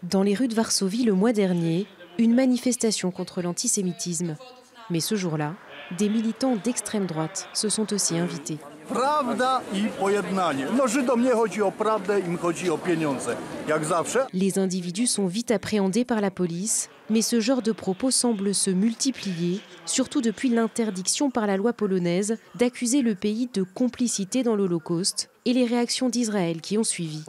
Dans les rues de Varsovie le mois dernier, une manifestation contre l'antisémitisme. Mais ce jour-là, des militants d'extrême droite se sont aussi invités. Prawda I pojednanie. No Żydom nie chodzi o prawdę, im chodzi o pieniądze. Jak zawsze. Les individus sont vite appréhendés par la police, mais ce genre de propos semble se multiplier, surtout depuis l'interdiction par la loi polonaise d'accuser le pays de complicité dans l'Holocauste et les réactions d'Israël qui ont suivi.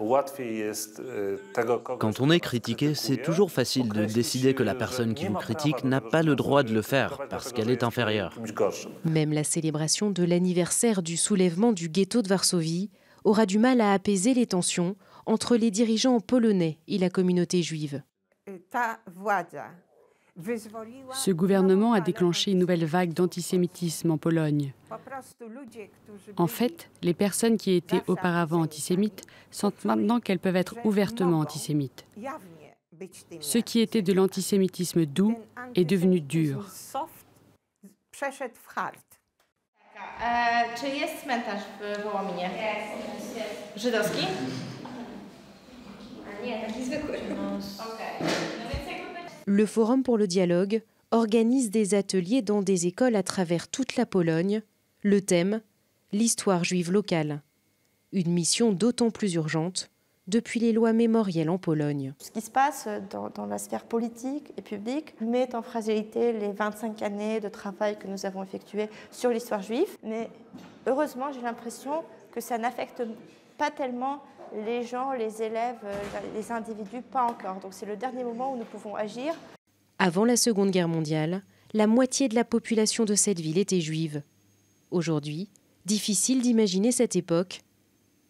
Quand on est critiqué, c'est toujours facile de décider que la personne qui vous critique n'a pas le droit de le faire parce qu'elle est inférieure. Même la célébration de l'anniversaire du soulèvement du ghetto de Varsovie aura du mal à apaiser les tensions entre les dirigeants polonais et la communauté juive. Ce gouvernement a déclenché une nouvelle vague d'antisémitisme en Pologne. En fait, les personnes qui étaient auparavant antisémites sentent maintenant qu'elles peuvent être ouvertement antisémites. Ce qui était de l'antisémitisme doux est devenu dur. Czy jest cmentarz w Wołominie? Żydowski? Nie, taki zwykły. Le Forum pour le dialogue organise des ateliers dans des écoles à travers toute la Pologne. Le thème, l'histoire juive locale. Une mission d'autant plus urgente depuis les lois mémorielles en Pologne. Ce qui se passe dans la sphère politique et publique met en fragilité les 25 années de travail que nous avons effectué sur l'histoire juive. Mais heureusement, j'ai l'impression que ça n'affecte pas tellement les gens, les élèves, les individus, pas encore. Donc c'est le dernier moment où nous pouvons agir. Avant la Seconde Guerre mondiale, la moitié de la population de cette ville était juive. Aujourd'hui, difficile d'imaginer cette époque,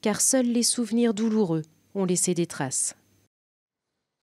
car seuls les souvenirs douloureux ont laissé des traces.